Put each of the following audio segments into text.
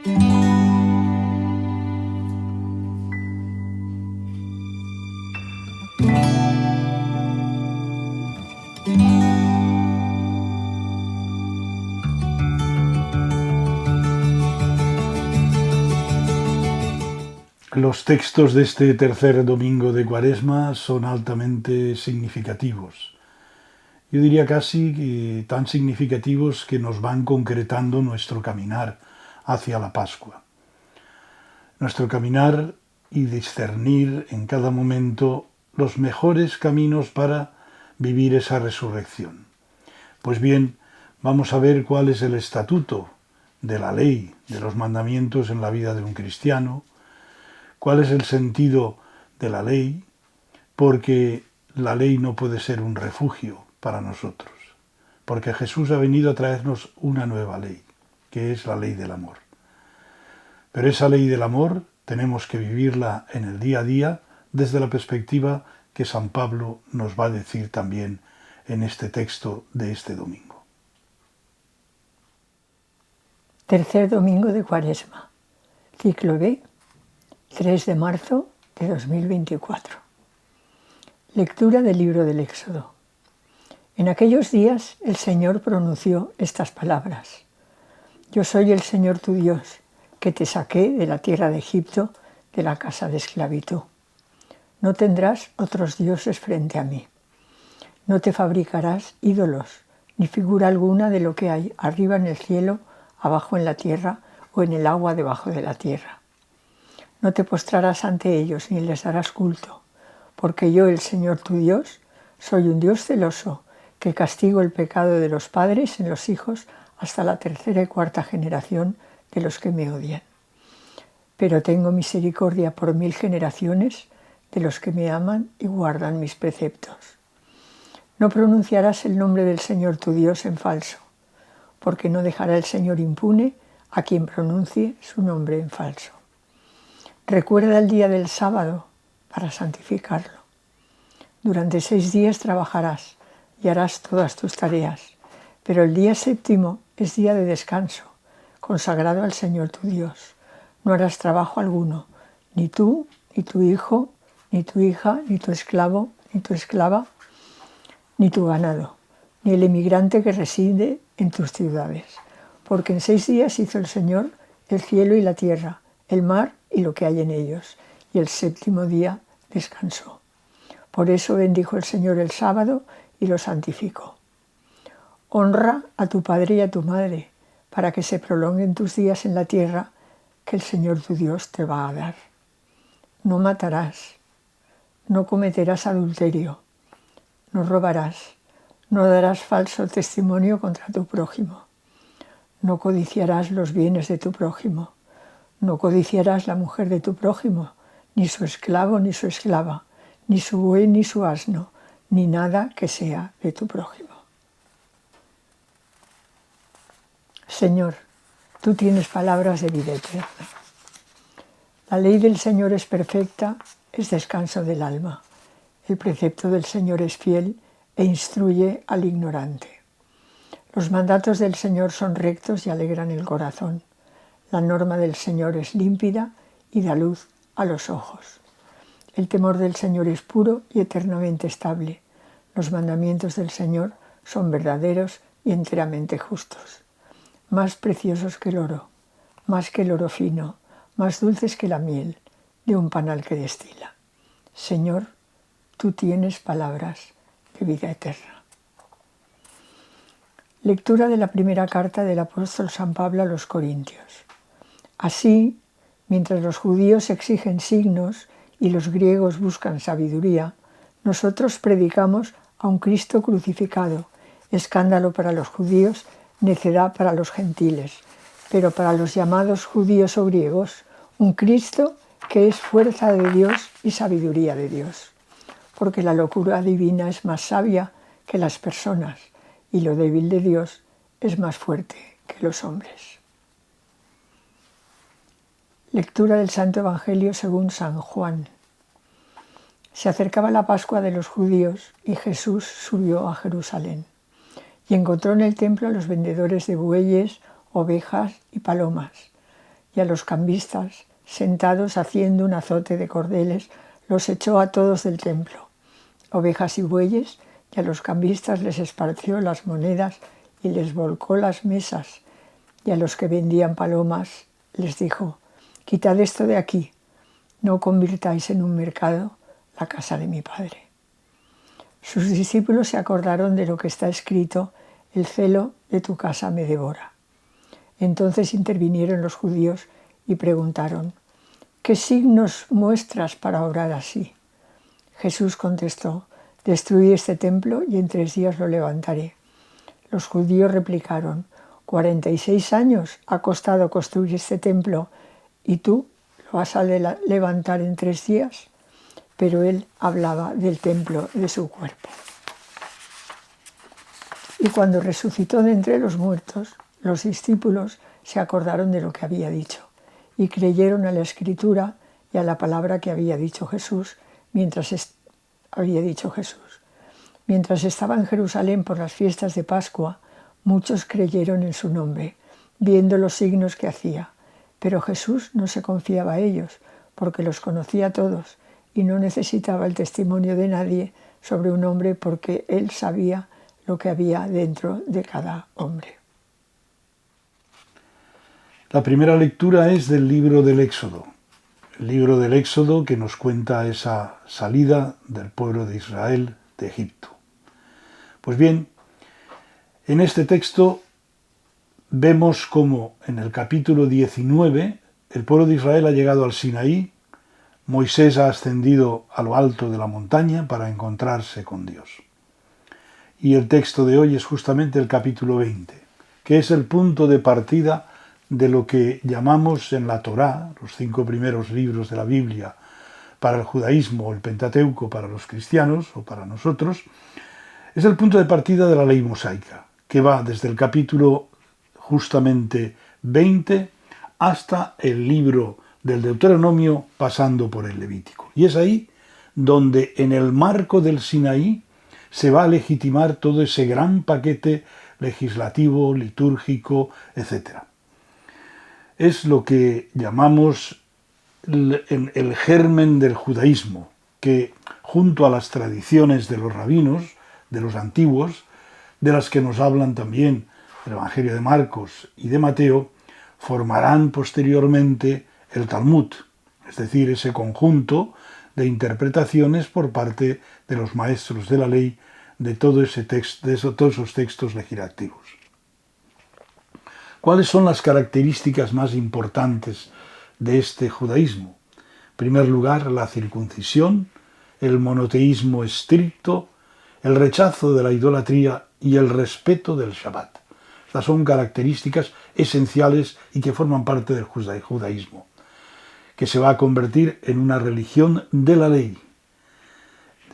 Los textos de este tercer domingo de Cuaresma son altamente significativos. Yo diría casi que tan significativos que nos van concretando nuestro caminar hacia la Pascua. Nuestro caminar y discernir en cada momento los mejores caminos para vivir esa resurrección. Pues bien, vamos a ver cuál es el estatuto de la ley, de los mandamientos en la vida de un cristiano, cuál es el sentido de la ley, porque la ley no puede ser un refugio para nosotros, porque Jesús ha venido a traernos una nueva ley, que es la ley del amor. Pero esa ley del amor tenemos que vivirla en el día a día desde la perspectiva que San Pablo nos va a decir también en este texto de este domingo. Tercer domingo de Cuaresma, ciclo B, 3 de marzo de 2024. Lectura del libro del Éxodo. En aquellos días el Señor pronunció estas palabras: Yo soy el Señor tu Dios, que te saqué de la tierra de Egipto, de la casa de esclavitud. No tendrás otros dioses frente a mí. No te fabricarás ídolos, ni figura alguna de lo que hay arriba en el cielo, abajo en la tierra o en el agua debajo de la tierra. No te postrarás ante ellos ni les darás culto, porque yo, el Señor tu Dios, soy un Dios celoso, que castigo el pecado de los padres en los hijos hasta la tercera y cuarta generación de los que me odian. Pero tengo misericordia por 1000 generaciones de los que me aman y guardan mis preceptos. No pronunciarás el nombre del Señor tu Dios en falso, porque no dejará el Señor impune a quien pronuncie su nombre en falso. Recuerda el día del sábado para santificarlo. Durante 6 días trabajarás y harás todas tus tareas, pero el día séptimo es día de descanso, consagrado al Señor tu Dios. No harás trabajo alguno, ni tú, ni tu hijo, ni tu hija, ni tu esclavo, ni tu esclava, ni tu ganado, ni el emigrante que reside en tus ciudades. Porque en 6 días hizo el Señor el cielo y la tierra, el mar y lo que hay en ellos, y el séptimo día descansó. Por eso bendijo el Señor el sábado y lo santificó. Honra a tu padre y a tu madre, para que se prolonguen tus días en la tierra que el Señor tu Dios te va a dar. No matarás, no cometerás adulterio, no robarás, no darás falso testimonio contra tu prójimo, no codiciarás los bienes de tu prójimo, no codiciarás la mujer de tu prójimo, ni su esclavo ni su esclava, ni su buey ni su asno, ni nada que sea de tu prójimo. Señor, tú tienes palabras de vida eterna. La ley del Señor es perfecta, es descanso del alma. El precepto del Señor es fiel e instruye al ignorante. Los mandatos del Señor son rectos y alegran el corazón. La norma del Señor es límpida y da luz a los ojos. El temor del Señor es puro y eternamente estable. Los mandamientos del Señor son verdaderos y enteramente justos. Más preciosos que el oro, más que el oro fino, más dulces que la miel de un panal que destila. Señor, tú tienes palabras de vida eterna. Lectura de la primera carta del apóstol San Pablo a los Corintios. Así, mientras los judíos exigen signos y los griegos buscan sabiduría, nosotros predicamos a un Cristo crucificado, escándalo para los judíos, necedad para los gentiles, pero para los llamados judíos o griegos, un Cristo que es fuerza de Dios y sabiduría de Dios, porque la locura divina es más sabia que las personas y lo débil de Dios es más fuerte que los hombres. Lectura del Santo Evangelio según San Juan. Se acercaba la Pascua de los judíos y Jesús subió a Jerusalén y encontró en el templo a los vendedores de bueyes, ovejas y palomas y a los cambistas, sentados haciendo un azote de cordeles, los echó a todos del templo, ovejas y bueyes, y a los cambistas les esparció las monedas y les volcó las mesas, y a los que vendían palomas les dijo: quitad esto de aquí, no convirtáis en un mercado la casa de mi Padre. Sus discípulos se acordaron de lo que está escrito: el celo de tu casa me devora. Entonces intervinieron los judíos y preguntaron: ¿qué signos muestras para obrar así? Jesús contestó: destruid este templo y en 3 días lo levantaré. Los judíos replicaron: 46 años ha costado construir este templo y tú lo vas a levantar en 3 días. Pero él hablaba del templo de su cuerpo. Y cuando resucitó de entre los muertos, los discípulos se acordaron de lo que había dicho y creyeron a la Escritura y a la palabra que había dicho Jesús mientras estaba en Jerusalén por las fiestas de Pascua. Muchos creyeron en su nombre, viendo los signos que hacía. Pero Jesús no se confiaba a ellos, porque los conocía a todos y no necesitaba el testimonio de nadie sobre un hombre, porque él sabía lo que había dentro de cada hombre. La primera lectura es del libro del Éxodo. El libro del Éxodo que nos cuenta esa salida del pueblo de Israel de Egipto. Pues bien, en este texto vemos cómo en el capítulo 19 el pueblo de Israel ha llegado al Sinaí. Moisés ha ascendido a lo alto de la montaña para encontrarse con Dios. Y el texto de hoy es justamente el capítulo 20, que es el punto de partida de lo que llamamos en la Torá, los 5 primeros libros de la Biblia para el judaísmo, o el Pentateuco para los cristianos o para nosotros, es el punto de partida de la ley mosaica, que va desde el capítulo justamente 20 hasta el libro del Deuteronomio, pasando por el Levítico. Y es ahí donde en el marco del Sinaí se va a legitimar todo ese gran paquete legislativo, litúrgico, etc. Es lo que llamamos el germen del judaísmo, que junto a las tradiciones de los rabinos, de los antiguos, de las que nos hablan también el Evangelio de Marcos y de Mateo, formarán posteriormente el Talmud, es decir, ese conjunto de interpretaciones por parte de los maestros de la ley de todos esos textos legislativos. ¿Cuáles son las características más importantes de este judaísmo? En primer lugar, la circuncisión, el monoteísmo estricto, el rechazo de la idolatría y el respeto del Shabbat. Estas son características esenciales y que forman parte del judaísmo, que se va a convertir en una religión de la ley,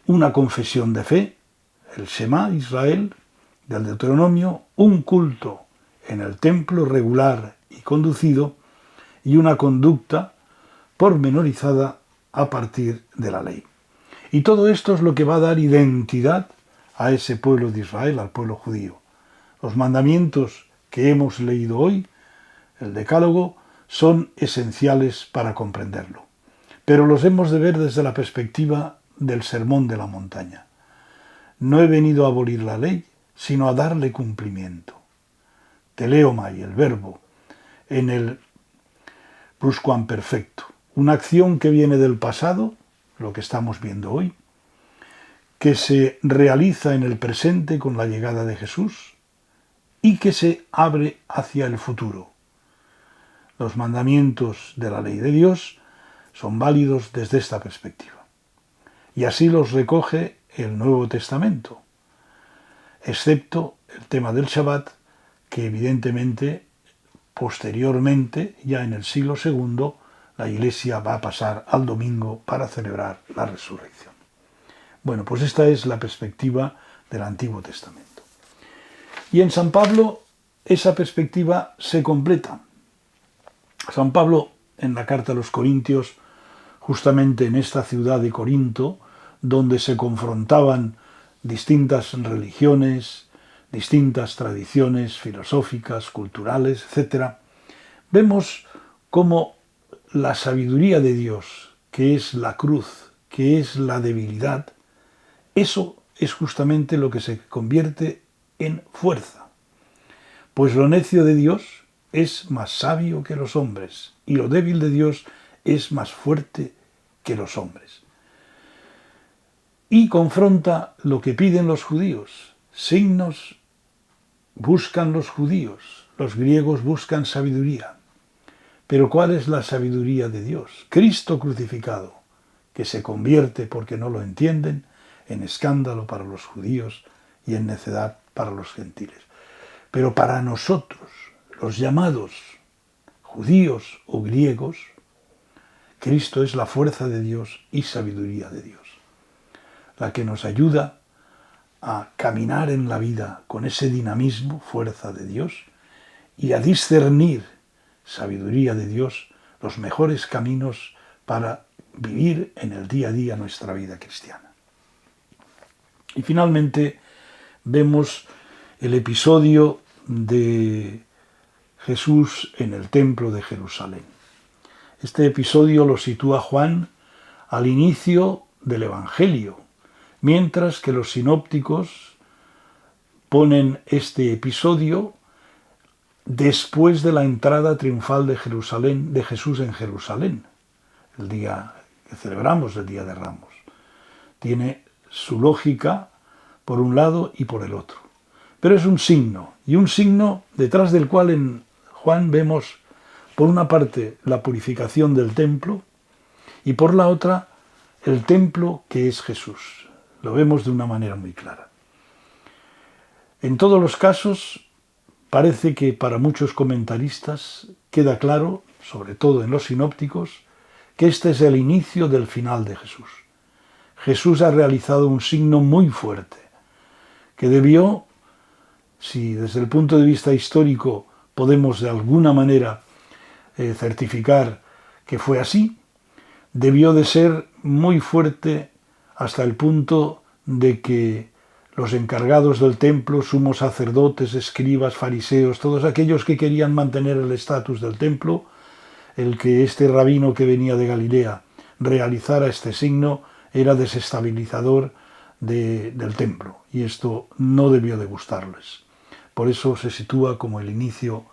una confesión de fe, el Shema Israel del Deuteronomio, un culto en el templo regular y conducido y una conducta pormenorizada a partir de la ley. Y todo esto es lo que va a dar identidad a ese pueblo de Israel, al pueblo judío. Los mandamientos que hemos leído hoy, el Decálogo, son esenciales para comprenderlo. Pero los hemos de ver desde la perspectiva del Sermón de la Montaña. No he venido a abolir la ley, sino a darle cumplimiento. Teleomai, el verbo, en el pluscuamperfecto. Una acción que viene del pasado, lo que estamos viendo hoy, que se realiza en el presente con la llegada de Jesús y que se abre hacia el futuro. Los mandamientos de la ley de Dios son válidos desde esta perspectiva. Y así los recoge el Nuevo Testamento, excepto el tema del Shabbat, que evidentemente posteriormente, ya en el siglo II, la Iglesia va a pasar al domingo para celebrar la resurrección. Bueno, pues esta es la perspectiva del Antiguo Testamento. Y en San Pablo esa perspectiva se completa. San Pablo, en la carta a los Corintios, justamente en esta ciudad de Corinto, donde se confrontaban distintas religiones, distintas tradiciones filosóficas, culturales, etc., vemos cómo la sabiduría de Dios, que es la cruz, que es la debilidad, eso es justamente lo que se convierte en fuerza. Pues lo necio de Dios es más sabio que los hombres y lo débil de Dios es más fuerte que los hombres. Y confronta lo que piden los judíos. Signos buscan los judíos, los griegos buscan sabiduría. Pero ¿cuál es la sabiduría de Dios? Cristo crucificado, que se convierte, porque no lo entienden, en escándalo para los judíos y en necedad para los gentiles. Pero para nosotros, los llamados judíos o griegos, Cristo es la fuerza de Dios y sabiduría de Dios, la que nos ayuda a caminar en la vida con ese dinamismo, fuerza de Dios, y a discernir, sabiduría de Dios, los mejores caminos para vivir en el día a día nuestra vida cristiana. Y finalmente vemos el episodio de Jesús en el templo de Jerusalén. Este episodio lo sitúa Juan al inicio del Evangelio, mientras que los sinópticos ponen este episodio después de la entrada triunfal de Jesús en Jerusalén, el día que celebramos, el Día de Ramos. Tiene su lógica por un lado y por el otro. Pero es un signo, y un signo detrás del cual en Juan vemos, por una parte, la purificación del templo, y por la otra, el templo que es Jesús. Lo vemos de una manera muy clara. En todos los casos, parece que para muchos comentaristas queda claro, sobre todo en los sinópticos, que este es el inicio del final de Jesús. Jesús ha realizado un signo muy fuerte, que debió, si desde el punto de vista histórico podemos de alguna manera certificar que fue así, debió de ser muy fuerte hasta el punto de que los encargados del templo, sumos sacerdotes, escribas, fariseos, todos aquellos que querían mantener el estatus del templo, el que este rabino que venía de Galilea realizara este signo era desestabilizador del templo, y esto no debió de gustarles. Por eso se sitúa como el inicio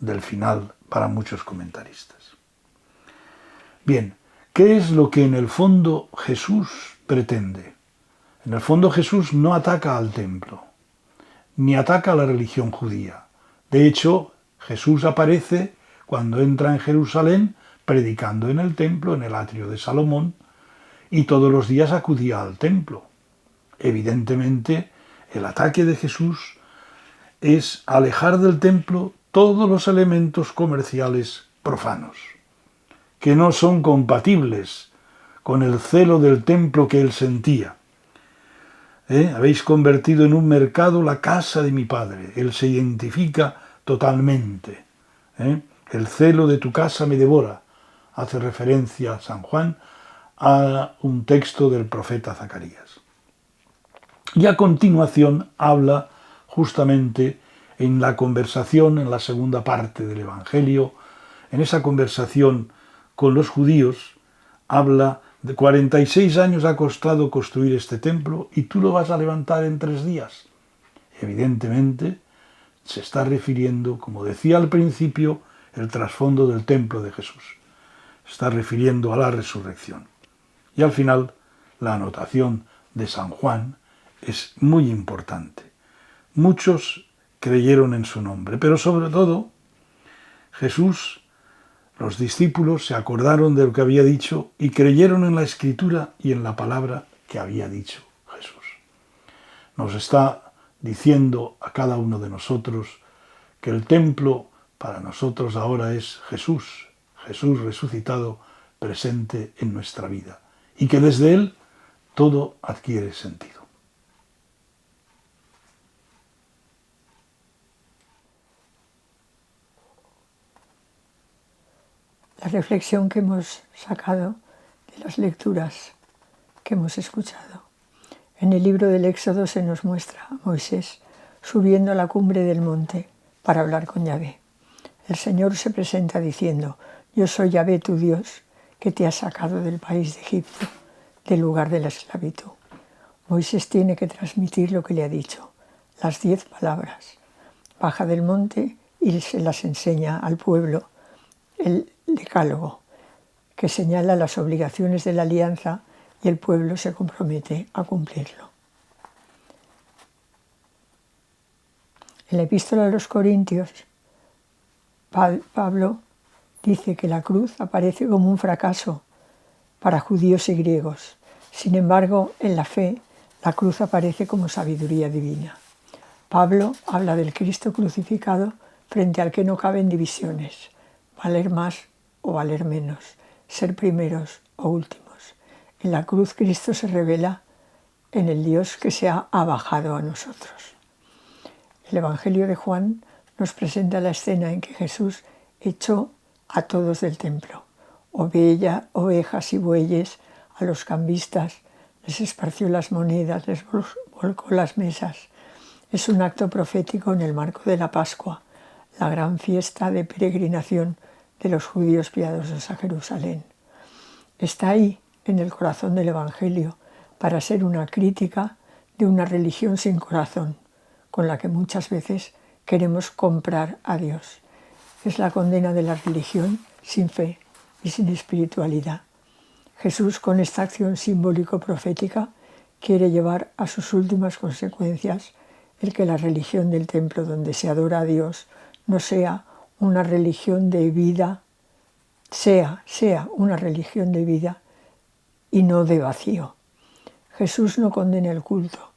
del final para muchos comentaristas. Bien, ¿qué es lo que en el fondo Jesús pretende? En el fondo Jesús no ataca al templo, ni ataca a la religión judía. De hecho, Jesús aparece cuando entra en Jerusalén predicando en el templo, en el atrio de Salomón, y todos los días acudía al templo. Evidentemente, el ataque de Jesús es alejar del templo todos los elementos comerciales profanos, que no son compatibles con el celo del templo que él sentía. Habéis convertido en un mercado la casa de mi padre. Él se identifica totalmente. El celo de tu casa me devora. Hace referencia San Juan a un texto del profeta Zacarías. Y a continuación habla justamente en la conversación, en la segunda parte del Evangelio, en esa conversación con los judíos, habla de 46 años ha costado construir este templo y tú lo vas a levantar en 3 días. Evidentemente se está refiriendo, como decía al principio, el trasfondo del templo de Jesús. Se está refiriendo a la resurrección. Y al final, la anotación de San Juan es muy importante. Muchos creyeron en su nombre, pero sobre todo Jesús, los discípulos se acordaron de lo que había dicho y creyeron en la Escritura y en la palabra que había dicho Jesús. Nos está diciendo a cada uno de nosotros que el templo para nosotros ahora es Jesús, Jesús resucitado presente en nuestra vida, y que desde él todo adquiere sentido. La reflexión que hemos sacado de las lecturas que hemos escuchado. En el libro del Éxodo se nos muestra a Moisés subiendo a la cumbre del monte para hablar con Yahvé. El Señor se presenta diciendo: yo soy Yahvé tu Dios, que te ha sacado del país de Egipto, del lugar de la esclavitud. Moisés tiene que transmitir lo que le ha dicho, las 10 palabras. Baja del monte y se las enseña al pueblo, el decálogo, que señala las obligaciones de la alianza y el pueblo se compromete a cumplirlo. En la epístola a los Corintios, Pablo dice que la cruz aparece como un fracaso para judíos y griegos. Sin embargo, en la fe, la cruz aparece como sabiduría divina. Pablo habla del Cristo crucificado frente al que no caben divisiones, valer más o valer menos, ser primeros o últimos. En la cruz Cristo se revela en el Dios que se ha bajado a nosotros. El Evangelio de Juan nos presenta la escena en que Jesús echó a todos del templo, ovejas y bueyes, a los cambistas, les esparció las monedas, les volcó las mesas. Es un acto profético en el marco de la Pascua, la gran fiesta de peregrinación de los judíos piadosos a Jerusalén. Está ahí, en el corazón del Evangelio, para ser una crítica de una religión sin corazón, con la que muchas veces queremos comprar a Dios. Es la condena de la religión sin fe y sin espiritualidad. Jesús, con esta acción simbólico-profética, quiere llevar a sus últimas consecuencias el que la religión del templo donde se adora a Dios no sea una religión de vida, sea una religión de vida y no de vacío. Jesús no condena el culto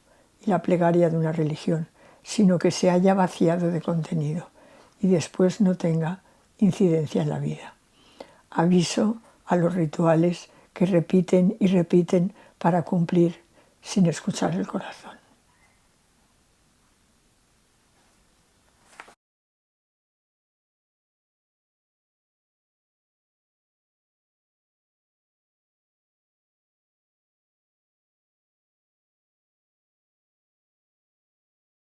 y la plegaria de una religión, sino que se haya vaciado de contenido y después no tenga incidencia en la vida. Aviso a los rituales que repiten y repiten para cumplir sin escuchar el corazón.